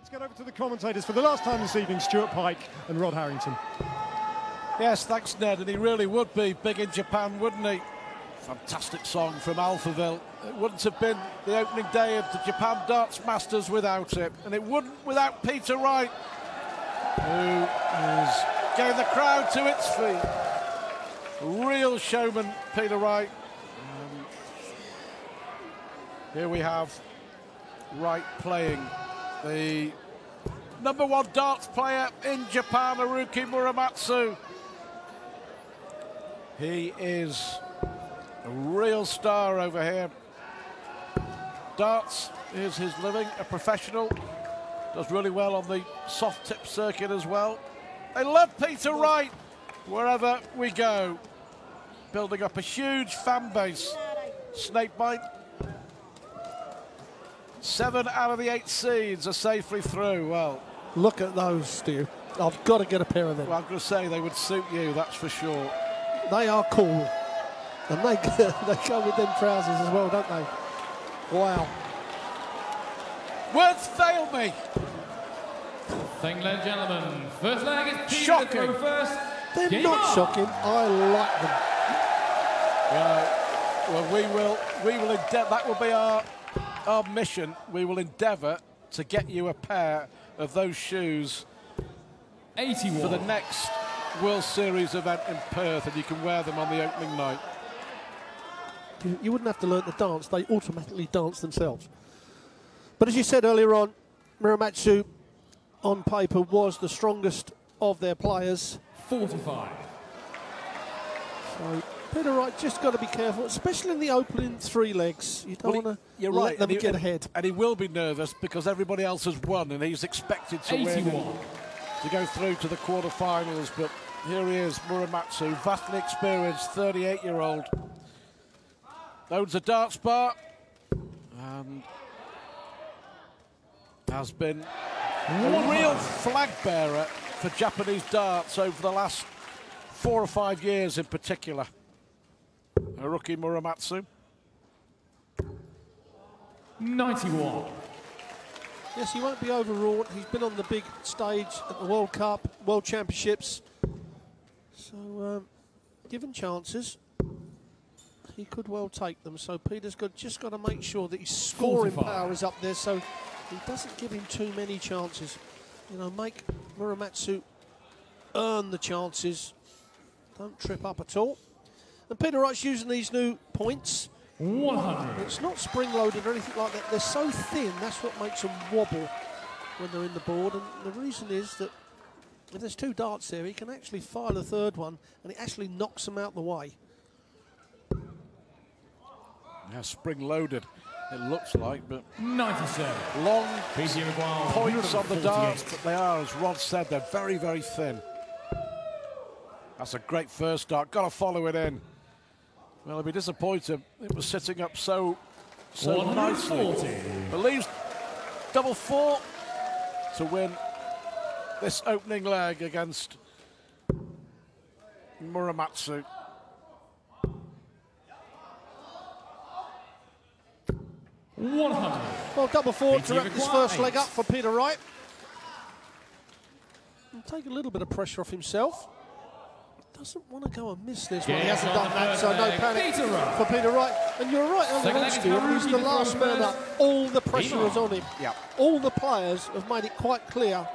Let's get over to the commentators for the last time this evening, Stuart Pike and Rod Harrington. Yes, thanks, Ned, and he really would be big in Japan, wouldn't he? Fantastic song from Alphaville. It wouldn't have been the opening day of the Japan Darts Masters without it, and it wouldn't without Peter Wright, who is getting the crowd to its feet. Real showman, Peter Wright. Here we have Wright playing the #1 darts player in Japan, Haruku Muramatsu. He is a real star over here. Darts is his living, a professional. Does really well on the soft tip circuit as well. They love Peter Wright wherever we go. Building up a huge fan base. Snakebite. 7 out of the 8 seeds are safely through. Well, look at those, Stu. I've got to get a pair of them. Well, I'm going to say they would suit you, that's for sure. They are cool. And they go with them trousers as well, don't they? Wow. Words fail me. Thank you, ladies and gentlemen. First leg is Peter shocking. To first. They're Game not on. shocking. I like them. Well, we will endeavour. That will be our mission. We will endeavour to get you a pair of those shoes 81 for the next World Series event in Perth, and you can wear them on the opening night. You wouldn't have to learn to dance. They automatically dance themselves. But as you said earlier on, Muramatsu on paper was the strongest of their players. 45. So Peter Wright just got to be careful, especially in the opening 3 legs. You don't want to let them get ahead. And he will be nervous because everybody else has won, and he's expected to 81. win to go through to the quarterfinals. But here he is, Muramatsu, vastly experienced, 38-year-old. Owns a darts bar and has been a real flag bearer for Japanese darts over the last 4 or 5 years in particular. Haruku Muramatsu. 91. Yes, he won't be overwrought. He's been on the big stage at the World Cup, World Championships. So, given chances, he could well take them. So Peter's just got to make sure that his scoring 45. power is up there, so he doesn't give him too many chances. You know, make Muramatsu earn the chances. Don't trip up at all. And Peter Wright's using these new points. 100. It's not spring-loaded or anything like that. They're so thin, that's what makes them wobble when they're in the board. And the reason is that if there's 2 darts there, he can actually fire the 3rd one, and it actually knocks them out the way. Yeah, spring-loaded, it looks like, but 97. long PDC Japan points on the darts, 148. but they are, as Rod said, they're very, very thin. That's a great first dart. Got to follow it in. Well, he'll be disappointed. It was sitting up so nicely. But leaves double 4 to win this opening leg against Muramatsu. Well, double 4 to wrap this first leg up for Peter Wright. And take a little bit of pressure off himself. Doesn't want to go and miss this one. He hasn't done that, so no panic for Peter Wright. And you're right on the horn, Stuart. He's the last man up. All the pressure is on him. Yeah. All the players have made it quite clear.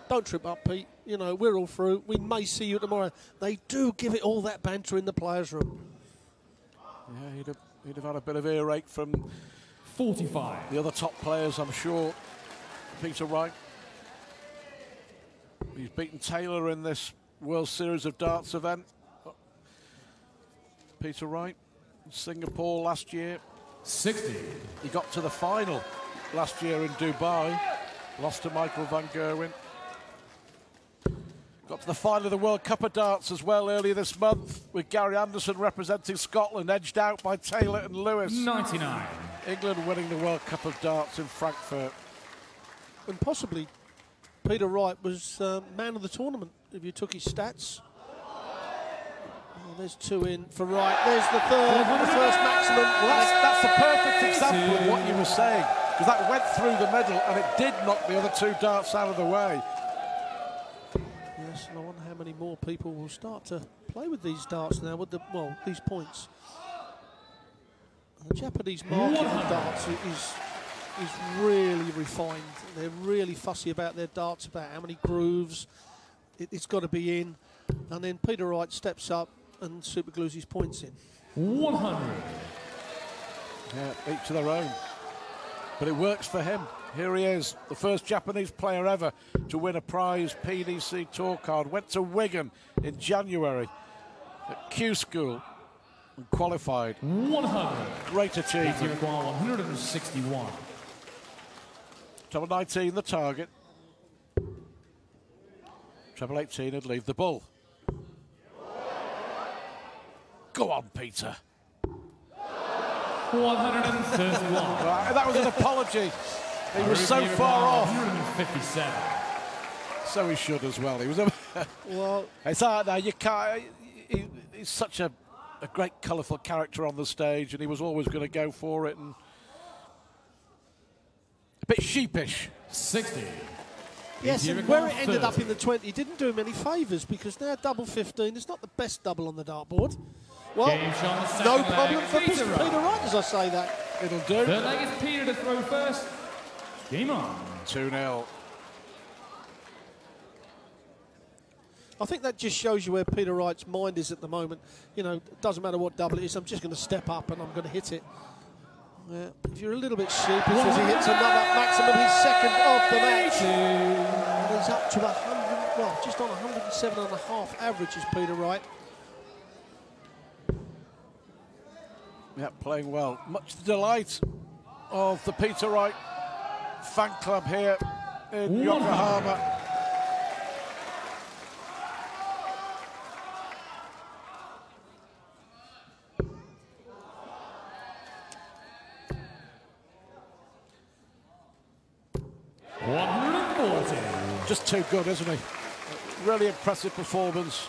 Don't trip up, Pete. You know, we're all through. We may see you tomorrow. They do give it all that banter in the players' room. Yeah, he'd have had a bit of earache from 45. the other top players, I'm sure. Peter Wright. He's beaten Taylor in this World Series of Darts event. Peter Wright, Singapore last year. 60. He got to the final last year in Dubai. Lost to Michael van Gerwen. Got to the final of the World Cup of Darts as well earlier this month, with Gary Anderson representing Scotland, edged out by Taylor and Lewis. 99. England winning the World Cup of Darts in Frankfurt. And possibly Peter Wright was man of the tournament, if you took his stats. Oh, there's 2 in for Wright. There's the 3rd, the first maximum. Well, that's the perfect example of what you were saying. because that went through the middle and it did knock the other 2 darts out of the way. Yes, and I wonder how many more people will start to play with these darts now, with these points. The Japanese market for darts is really refined. They're really fussy about their darts, about how many grooves it's got to be in. And then Peter Wright steps up and superglues his points in. 100. Yeah, each to their own. But it works for him. Here he is, the first Japanese player ever to win a prize PDC Tour card. Went to Wigan in January at Q School and qualified. 100. Great achievement. 161. Treble 19 the target. Treble 18 would leave the bull. Go on, Peter. 131. That was an apology. He was so far off. 157. So he should as well. He was. Well, it's hard now. You can't. He's such a great, colourful character on the stage, and he was always going to go for it. And a bit sheepish. 60. yes, and where it ended up in the 20 didn't do him any favours, because now double 15 is not the best double on the dartboard. Well, no problem for Peter Wright as I say that. It'll do. Third leg is Peter to throw first. Game on. 2-0. I think that just shows you where Peter Wright's mind is at the moment. You know, it doesn't matter what double it is, I'm just going to step up and I'm going to hit it. Yeah, if you're a little bit sheepish as he hits another maximum, his second of the match. And he's up to 100, well, just on 107.5 average is Peter Wright. Yeah, playing well. Much the delight of the Peter Wright fan club here in Yokohama. Just too good, isn't he? Really impressive performance.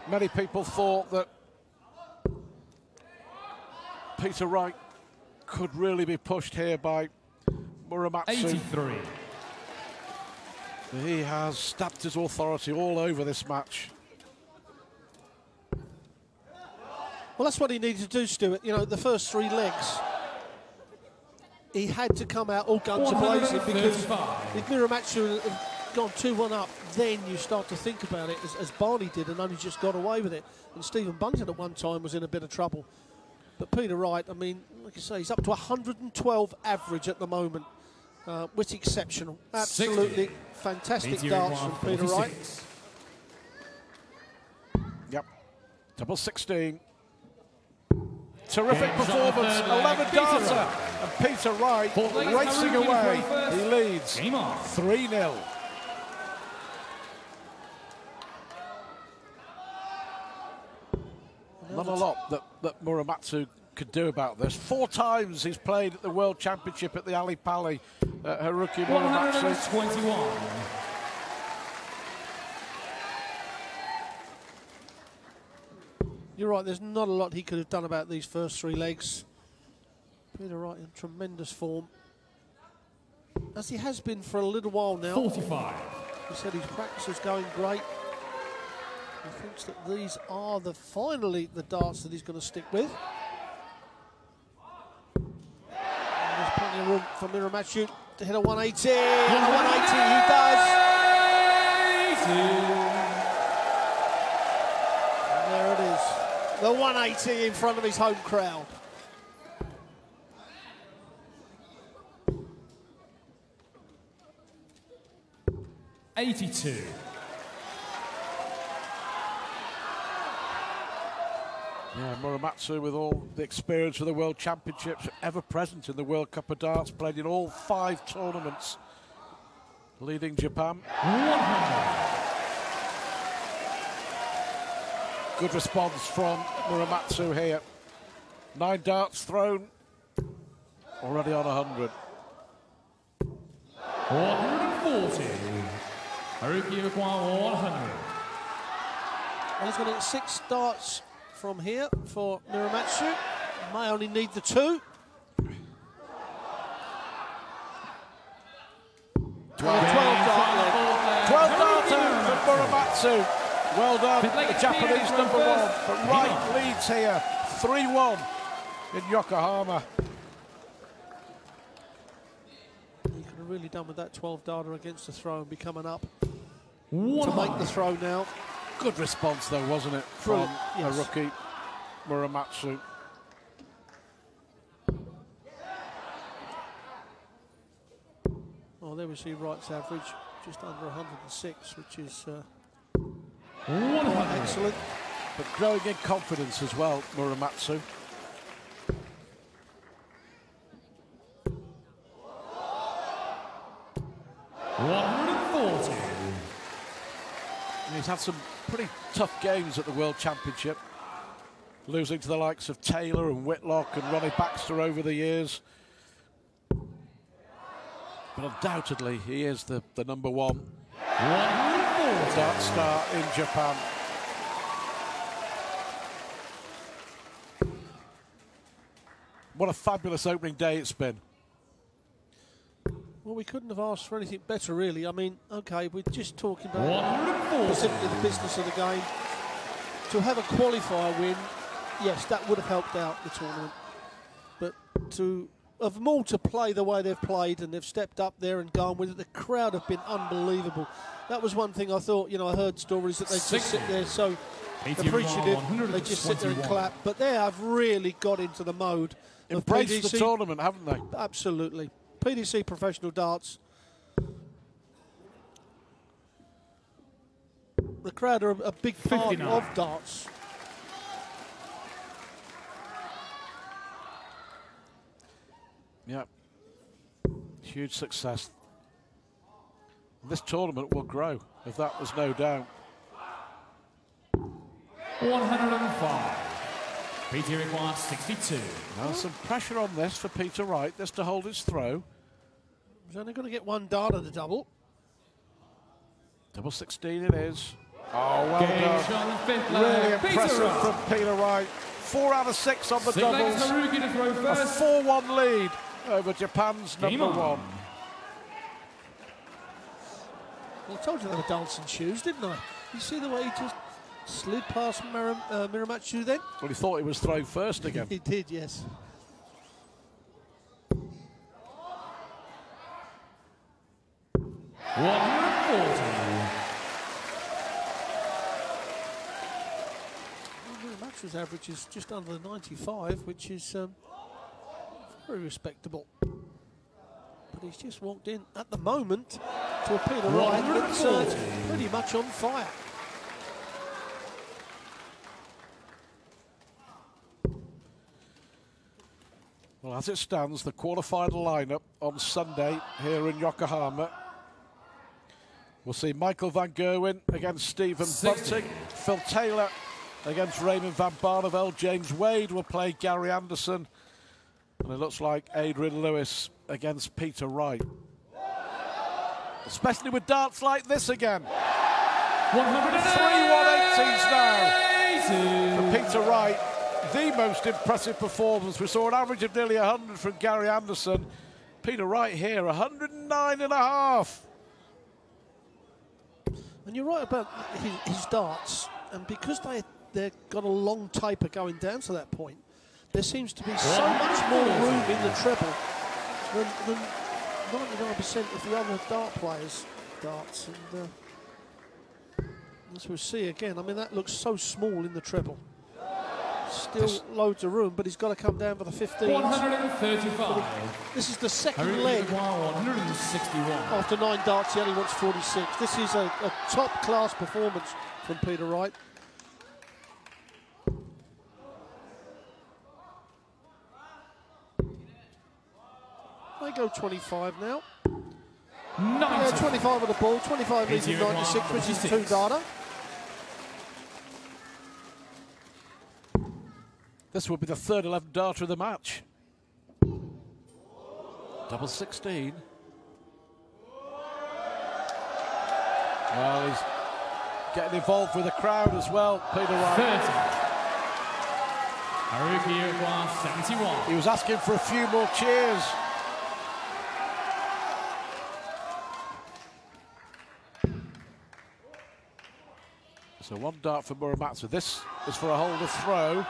Many people thought that Peter Wright could really be pushed here by Muramatsu. 83. He has stamped his authority all over this match. Well, that's what he needed to do, Stuart. You know, the first 3 legs, he had to come out all guns a-blazing, because if Muramatsu had gone 2-1 up, then you start to think about it, as Barney did, and only just got away with it. And Stephen Bunton at one time was in a bit of trouble. But Peter Wright, I mean, like I say, he's up to 112 average at the moment, which is exceptional. Absolutely 60. Fantastic darts from Peter Wright. Yep, double 16. Terrific performance, 11 darter, and Peter Wright racing away. He leads 3-0. Not a lot that Muramatsu could do about this. 4 times he's played at the World Championship at the Ali Pali. Haruku Muramatsu. 121. You're right, there's not a lot he could have done about these first 3 legs. Peter Wright in tremendous form, as he has been for a little while now. 45. He said his practice is going great. He thinks that these are finally the darts that he's going to stick with. And there's plenty of room for Muramatsu to hit a 180. And a 180 he does. 80. And there it is. The 180 in front of his home crowd. $82. Yeah, Muramatsu, with all the experience of the World Championships, ever present in the World Cup of Darts, played in all 5 tournaments, leading Japan. 100. Good response from Muramatsu here. 9 darts thrown, already on 100. 140. Haruki require 100. Well, he's going to get 6 darts from here for Muramatsu. May only need the 2. 12 darter for Muramatsu. Well done, the Japanese number one. But Wright leads here, 3-1 in Yokohama. He could have really done with that 12 darter against the throw and be coming up to make the throw now. Good response though, wasn't it, from Haruku Muramatsu. Oh, there we see Wright's average, just under 106, which is excellent. But growing in confidence as well, Muramatsu. He's had some pretty tough games at the World Championship, losing to the likes of Taylor and Whitlock and Ronnie Baxter over the years. But undoubtedly, he is the number one dart star in Japan. What a fabulous opening day it's been. Well, we couldn't have asked for anything better, really. I mean, okay, we're just talking about specifically the business of the game. To have a qualifier win, yes, that would have helped out the tournament. But of them all to play the way they've played, and they've stepped up there and gone with it, the crowd have been unbelievable. That was one thing I thought, you know, I heard stories that they just sit there so appreciative, they just sit there and clap. But they have really got into the mode of embraced PDC. the tournament, haven't they? Absolutely. PDC Professional Darts. The crowd are a big part of darts. Yeah, huge success. This tournament will grow, if that was no doubt. 105. Peter requires 62. Now some pressure on this for Peter Wright, this to hold his throw. He's only going to get one dart at the double. Double 16 it is. Oh, well done. Really impressive from Peter Wright. 4 out of 6 on the doubles. Haruki to throw first. A 4-1 lead over Japan's number one. Well, I told you they were dancing shoes, didn't I? You see the way he just slid past Muramatsu then? Well, he thought he was thrown first again. He did, yes. Muramatsu's average is just under the 95, which is very respectable. But he's just walked in at the moment to a Peter Wright that's pretty much on fire. Well, as it stands, the qualified lineup on Sunday here in Yokohama. We'll see Michael van Gerwen against Stephen Bunting, Phil Taylor against Raymond van Barneveld, James Wade will play Gary Anderson, and it looks like Adrian Lewis against Peter Wright. Especially with darts like this again. 3-1-18s now for Peter Wright. The most impressive performance. We saw an average of nearly 100 from Gary Anderson. Peter Wright here, 109.5. And you're right about his darts, and because they've got a long taper going down to that point, there seems to be so much more room in the treble than 99% of the other dart players' darts. And as we'll see again, I mean, that looks so small in the treble. Still loads of room, but he's got to come down for the 15. 135. This is the second leg. 161. After 9 darts, he only wants 46. This is a top-class performance from Peter Wright. They go 25 now. 90. Yeah, 25 with the ball. 25 leads in 96, which is 2 data. This will be the third 11 darter of the match. Double 16. Well, he's getting involved with the crowd as well, Peter Wright. 30. Haruki requires 71. He was asking for a few more cheers. So one dart for Muramatsu. This is for a holder throw.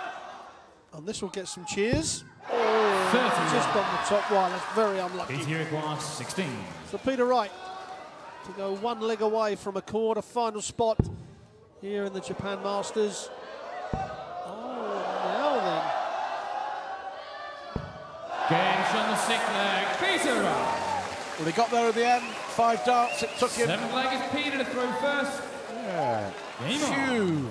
And this will get some cheers. Oh, just on the top one. That's very unlucky. PT requires 16. So Peter Wright to go one leg away from a quarter-final spot here in the Japan Masters. Oh, now then. Games on the 6th leg, Peter Wright. Well, he got there at the end. 5 darts it took him. 7th leg is Peter to throw first. Yeah. Game on. Phew.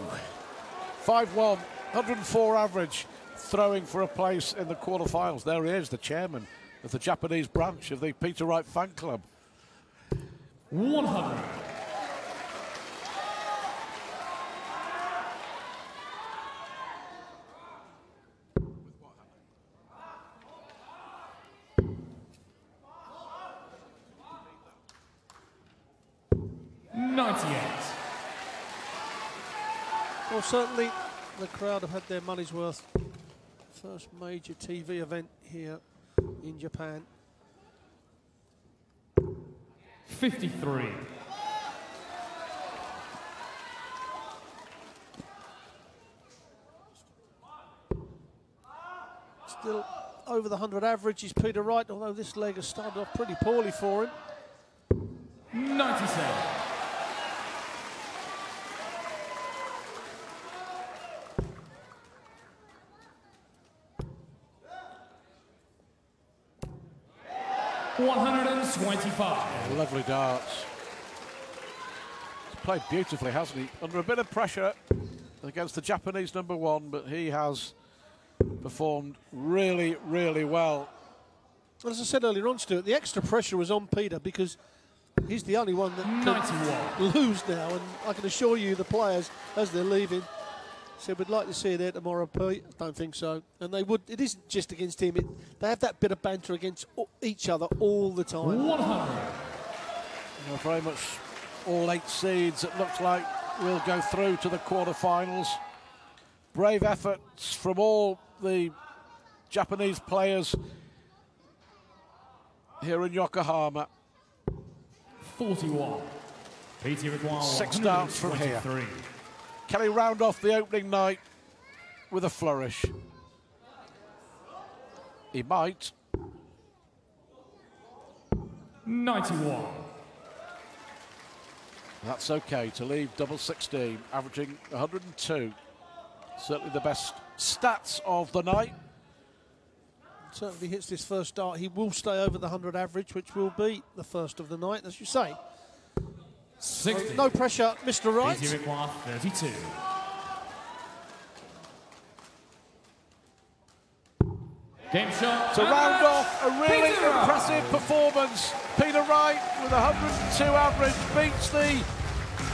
5-1, 104 average, throwing for a place in the quarterfinals. There he is, the chairman of the Japanese branch of the Peter Wright fan club. 100. Well, certainly the crowd have had their money's worth. First major TV event here in Japan. 53. Still over the 100 average is Peter Wright, although this leg has started off pretty poorly for him. 97. $125. Lovely darts. He's played beautifully, hasn't he? Under a bit of pressure against the Japanese #1, but he has performed really, really well. Well, as I said earlier on, Stuart, the extra pressure was on Peter because he's the only one that can lose now, and I can assure you the players, as they're leaving, said we'd like to see you there tomorrow, Pete. I don't think so. And they would. It isn't just against him. They have that bit of banter against each other all the time. 100. You know, very much all 8 seeds, it looks like, will go through to the quarterfinals. Brave efforts from all the Japanese players here in Yokohama. 41. PT requires 6 darts from here. 3. Can he round off the opening night with a flourish? He might. 91. That's okay to leave double 16, averaging 102. Certainly the best stats of the night. Certainly hits this first dart. He will stay over the 100 average, which will be the first of the night, as you say. 60. No pressure, Mr. Wright. PT requires 32. Game shot. To round off a really impressive performance, Peter Wright with 102 average beats the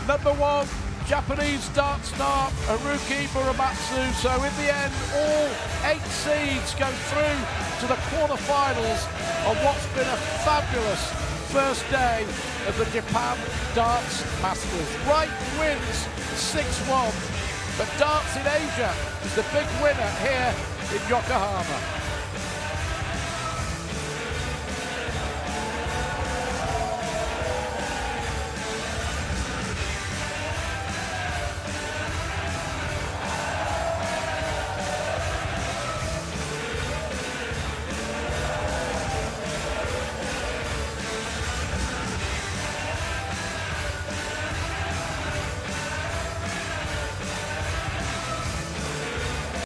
#1 Japanese dart star Haruku Muramatsu. So in the end, all 8 seeds go through to the quarterfinals on what's been a fabulous first day of the Japan Darts Masters. Wright wins 6-1, but Darts in Asia is the big winner here in Yokohama.